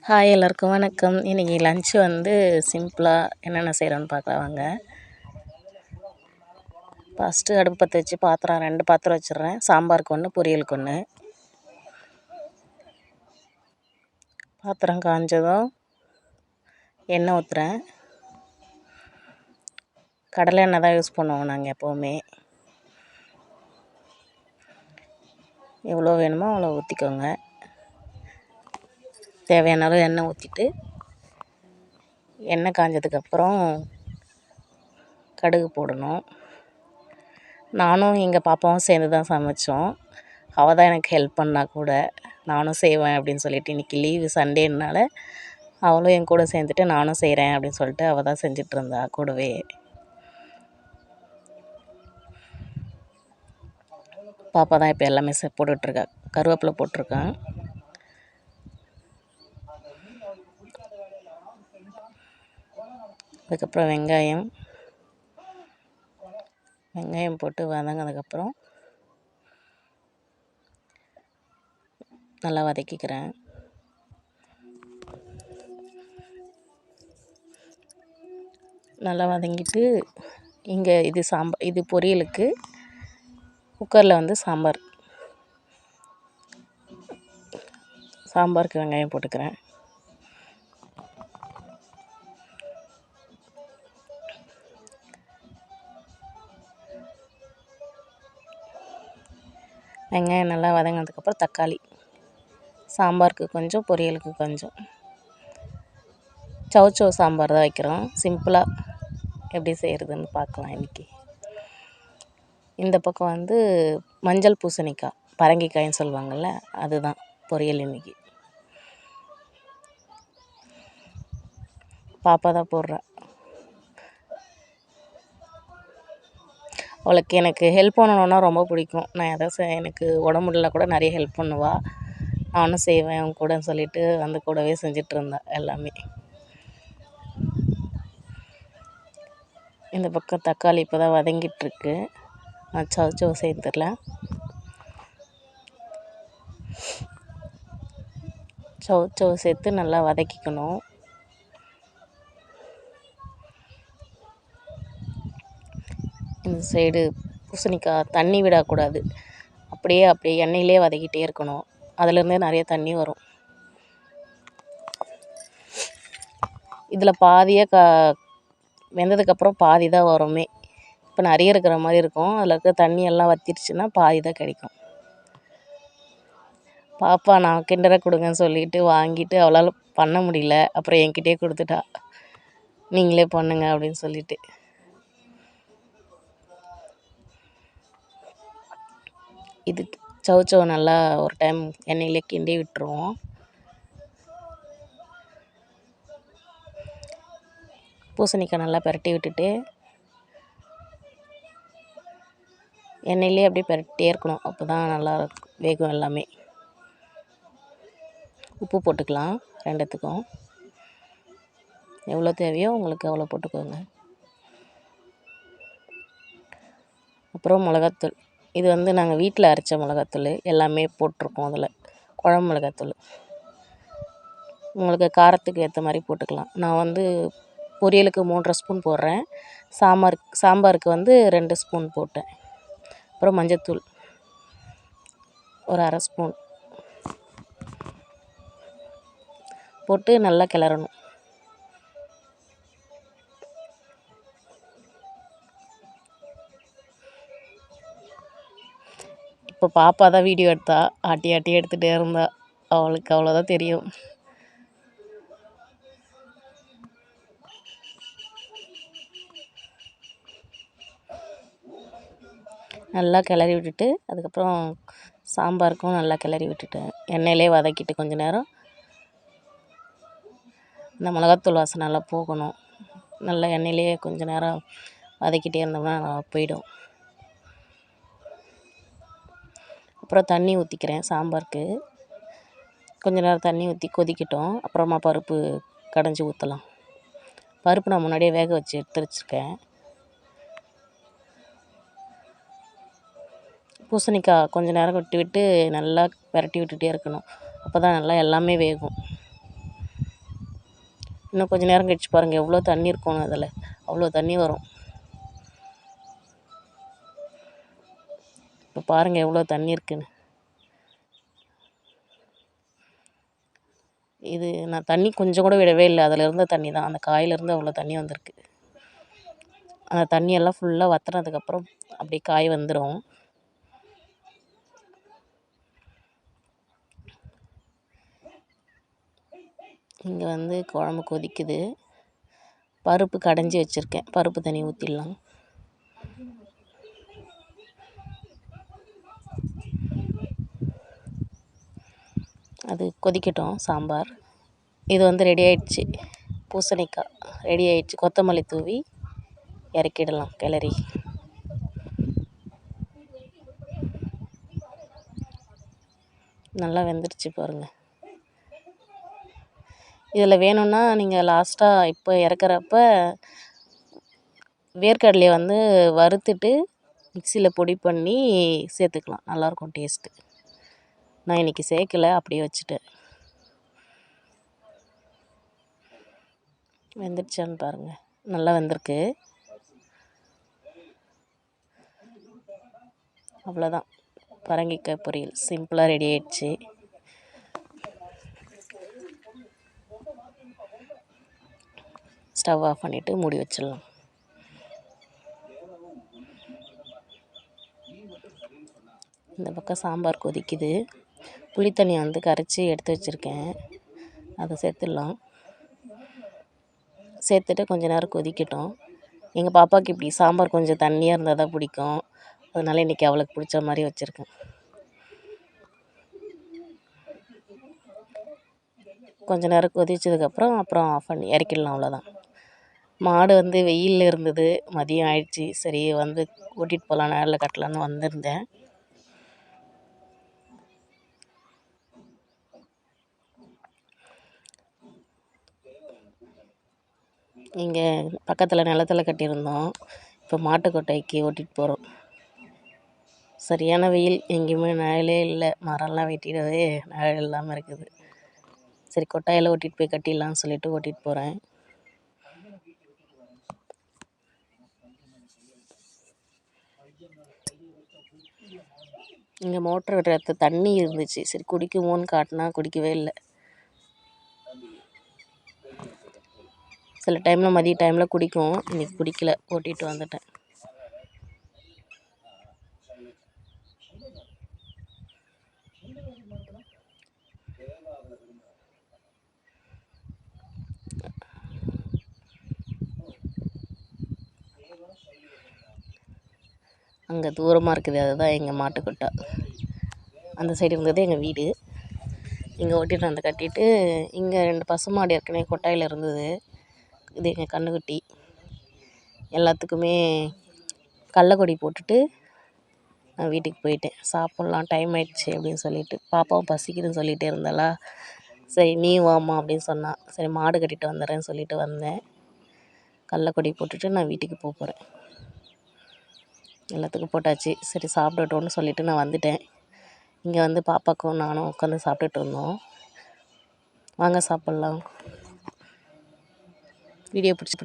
Hi எல்லாருக்கும் வணக்கம். இன்றைக்கி லன்ச்சு வந்து சிம்பிளாக என்னென்ன செய்கிறோன்னு பார்க்கலாம் வாங்க. ஃபஸ்ட்டு அடுப்பு பற்ற வச்சு பாத்திரம் 2 பாத்திரம் வச்சிடுறேன். சாம்பாருக்கு 1, பொரியலுக்கு 1. பாத்திரம் காஞ்சதும் எண்ணெய் ஊற்றுறேன். கடலை எண்ணெய் தான் யூஸ் பண்ணுவோம் நாங்கள் எப்போவுமே. எவ்வளோ வேணுமோ அவ்வளோ ஊற்றிக்கோங்க. தேவையான அளவு எண்ணெய் ஊற்றிட்டு எண்ணெய் காஞ்சதுக்கப்புறம் கடுகு போடணும். நானும் எங்கள் பாப்பாவும் சேர்ந்து தான் சமைச்சோம். அவள் தான் எனக்கு ஹெல்ப் பண்ணா கூட. நானும் செய்வேன் அப்படின்னு சொல்லிட்டு இன்றைக்கி லீவு சண்டேனால அவளும் என் கூட சேர்ந்துட்டு நானும் செய்கிறேன் அப்படின்னு சொல்லிட்டு அவள் தான் செஞ்சிட்ருந்தா கூடவே. பாப்பா தான் இப்போ எல்லாமே போட்டுட்ருக்கா. கருவேப்பிலை போட்டிருக்கான். அதுக்கப்புறம் வெங்காயம் போட்டு வதங்கினதுக்கப்புறம் நல்லா வதக்கிக்கிறேன். நல்லா வதங்கிட்டு இங்கே இது பொரியலுக்கு குக்கரில் வந்து சாம்பாருக்கு வெங்காயம் போட்டுக்கிறேன். வெங்காயம் நல்லா வதங்கினதுக்கப்புறம் தக்காளி. சாம்பாருக்கு கொஞ்சம், பொரியலுக்கு கொஞ்சம். சௌசௌ சாம்பார் தான் வைக்கிறோம். சிம்பிளாக எப்படி செய்கிறதுன்னு பார்க்கலாம் இன்றைக்கி. இந்த பக்கம் வந்து மஞ்சள் பூசணிக்காய், பரங்கிக்காயின்னு சொல்லுவாங்கள்ல, அதுதான் பொரியல் இன்றைக்கி. பாப்பா தான் போடுறா. அவளுக்கு எனக்கு ஹெல்ப் பண்ணணுன்னா ரொம்ப பிடிக்கும். நான் எனக்கு உடம்பு முடியல கூட நிறைய ஹெல்ப் பண்ணுவாள். நானும் செய்வேன் அவங்க கூட சொல்லிவிட்டு வந்து கூடவே செஞ்சிட்ருந்தா எல்லாமே. இந்த பக்கம் தக்காளி இப்போ தான் வதங்கிட்டுருக்கு. நான் சௌசௌ சேர்த்துடலாம். சௌசௌ சேர்த்து நல்லா வதக்கிக்கணும். இந்த சைடு பூசணிக்காய் தண்ணி விடக்கூடாது. அப்படியே எண்ணெயிலே வதக்கிட்டே இருக்கணும். அதிலேருந்தே நிறைய தண்ணி வரும். இதில் பாதியாக வெந்ததுக்கப்புறம் பாதி தான் வருமே. இப்போ நிறைய இருக்கிற மாதிரி இருக்கும். அதில் இருக்க தண்ணி எல்லாம் வற்றிடுச்சுன்னா பாதி தான் கிடைக்கும். பாப்பா நான் கிண்டரை கொடுங்கன்னு சொல்லிட்டு வாங்கிட்டு அவளால் பண்ண முடியல. அப்புறம் என்கிட்டயே கொடுத்துட்டா, நீங்களே பண்ணுங்க அப்படின்னு சொல்லிட்டு. இது சௌசௌ நல்லா ஒரு டைம் எண்ணெயிலே கிண்டி விட்டுருவோம். பூசணிக்காய் நல்லா பரட்டி விட்டுட்டு எண்ணெயிலே அப்படியே பரட்டியே இருக்கணும். அப்போ தான் நல்லா வேகும் எல்லாமே. உப்பு போட்டுக்கலாம். 2த்துக்கும் எவ்வளோ தேவையோ உங்களுக்கு அவ்வளோ போட்டுக்கோங்க. அப்புறம் மிளகாத்தூள். இது வந்து நாங்கள் வீட்டில் அரைச்ச மிளகாத்தூள் எல்லாமே போட்டிருக்கோம். அதில் குழம்பு மிளகாத்தூள். உங்களுக்கு காரத்துக்கு ஏற்ற மாதிரி போட்டுக்கலாம். நான் வந்து பொரியலுக்கு 3.5 ஸ்பூன் போடுறேன். சாம்பாருக்கு வந்து 2 ஸ்பூன் போட்டேன். அப்புறம் மஞ்சத்தூள் ஒரு 1/2 ஸ்பூன் போட்டு நல்லா கிளறணும். இப்போ பாப்பா தான் வீடியோ எடுத்தா. ஆட்டி எடுத்துகிட்டே இருந்தா. அவளுக்கு அவ்வளோதான் தெரியும். நல்லா கிளறி விட்டுட்டு அதுக்கப்புறம் சாம்பாருக்கும் நல்லா கிளறி விட்டுட்டேன். எண்ணெயிலே வதக்கிட்டு கொஞ்சம் நேரம் இந்த மிளகாத்தூள் வாசனை நல்லா போகணும். நல்லா எண்ணெயிலே கொஞ்சம் நேரம் வதக்கிட்டே இருந்தோம்னா போயிடும். அப்புறம் தண்ணி ஊற்றிக்கிறேன். சாம்பாருக்கு கொஞ்சம் நேரம் தண்ணி ஊற்றி கொதிக்கட்டும். அப்புறமா பருப்பு கடைஞ்சி ஊற்றலாம். பருப்பு நான் முன்னாடியே வேக வச்சு எடுத்து வச்சுருக்கேன். பூசணிக்காய் கொஞ்சம் நேரம் விட்டு நல்லா பரட்டி விட்டுட்டே இருக்கணும். அப்போ தான் நல்லா எல்லாமே வேகும். இன்னும் கொஞ்சம் நேரம் கழிச்சு பாருங்கள் எவ்வளோ தண்ணி இருக்கணும் அதில், அவ்வளோ தண்ணி வரும். இப்போ பாருங்கள் எவ்வளோ தண்ணி இருக்குன்னு. இது நான் தண்ணி கொஞ்சம் கூட விடவே இல்லை, அதில் இருந்த தண்ணி தான், அந்த காயிலேருந்து அவ்வளோ தண்ணி வந்திருக்கு. அந்த தண்ணியெல்லாம் ஃபுல்லாக வற்றினதுக்கப்புறம் அப்படியே காய் வந்துடும். இங்கே வந்து குழம்பு கொதிக்குது, பருப்பு கடைஞ்சி வச்சுருக்கேன், பருப்பு தண்ணி ஊற்றிடலாம். அது கொதிக்கட்டும் சாம்பார். இது வந்து ரெடி ஆயிடுச்சு, பூசணிக்காய் ரெடி ஆயிடுச்சு. கொத்தமல்லி தூவி இறக்கிடலாம் கிளறி. நல்லா வெந்துடுச்சு பாருங்கள். இதில் வேணும்னா நீங்கள் லாஸ்ட்டாக இப்போ இறக்குறப்ப வேர்க்கடலையை வந்து வறுத்துட்டு மிக்சியில் பொடி பண்ணி சேர்த்துக்கலாம், நல்லாயிருக்கும் டேஸ்ட்டு. நான் இன்றைக்கி சேர்க்கலை, அப்படியே வச்சுட்டேன். வெந்துடுச்சான்னு பாருங்கள், நல்லா வெந்திருக்கு. அவ்வளோதான், பரங்கிக்காய் பொரியல் சிம்பிளாக ரெடி ஆயிடுச்சு. ஸ்டவ் ஆஃப் பண்ணிவிட்டு மூடி வச்சிடலாம். இந்த பக்கம் சாம்பார் கொதிக்குது, புளி தண்ணி வந்து கரைச்சி எடுத்து வச்சுருக்கேன், அதை சேர்த்துடலாம். சேர்த்துட்டு கொஞ்சம் நேரம் கொதிக்கட்டும். எங்கள் பாப்பாவுக்கு இப்படி சாம்பார் கொஞ்சம் தண்ணியாக இருந்தால் தான் பிடிக்கும், அதனால் இன்றைக்கி அவளுக்கு பிடிச்ச மாதிரி வச்சுருக்கேன். கொஞ்சம் நேரம் கொதிச்சதுக்கப்புறம் அப்புறம் ஆஃப் பண்ணி இறக்கிடலாம், அவ்வளோதான். மாடு வந்து வெயிலில் இருந்தது, மதியம் ஆயிடுச்சு, சரி வந்து கூட்டிகிட்டு போகலாம், நேரில் கட்டலான்னு வந்திருந்தேன். இங்கே பக்கத்தில் நிலத்துல கட்டியிருந்தோம், இப்போ மாட்டுக்கொட்டைக்கு ஓட்டிகிட்டு போகிறோம். சரியான வெயில், எங்கேயுமே நிழலே இல்லை, மரம்லாம் வெட்டிடவே நிழல் இல்லாமல் இருக்குது. சரி கொட்டாயில் ஓட்டிகிட்டு போய் கட்டிடலான்னு சொல்லிட்டு ஓட்டிகிட்டு போகிறேன். இங்கே மோட்ரு விடுறது தண்ணி இருந்துச்சு, சரி குடிக்குமோன்னு காட்டினா குடிக்கவே இல்லை. சில டைமில் மதிய டைமில் குடிக்கும், இன்றைக்கி குடிக்கல, ஓட்டிகிட்டு வந்துட்டேன். அங்கே தூரமாக இருக்குது, அதுதான் எங்கள் மாட்டுக்கொட்டை. அந்த சைடு இருந்தது எங்கள் வீடு. இங்கே ஓட்டிகிட்டு வந்து கட்டிட்டு, இங்கே 2 பசுமாடு ஏற்கனவே கொட்டாயில் இருந்தது, இது எங்கள் கன்றுக்குட்டி. எல்லாத்துக்குமே கடலக்கொடி போட்டுட்டு நான் வீட்டுக்கு போயிட்டேன். சாப்பிட்லாம், டைம் ஆயிடுச்சு அப்படின்னு சொல்லிட்டு, பாப்பாவும் பசிக்குதுன்னு சொல்லிகிட்டே இருந்தாளா, சரி நீ வாம்மா அப்படின்னு சொன்னான். சரி மாடு கட்டிட்டு வந்துடுறேன்னு சொல்லிட்டு வந்தேன். கடலக்கொடி போட்டுட்டு நான் வீட்டுக்கு போகிறேன். எல்லாத்துக்கும் போட்டாச்சு, சரி சாப்பிடட்டோன்னு சொல்லிவிட்டு நான் வந்துட்டேன். இங்கே வந்து பாப்பாக்கும் நானும் உட்காந்து சாப்பிட்டுட்டு இருந்தோம். வாங்க சாப்பிட்லாம். வீடியோ பிடிச்சி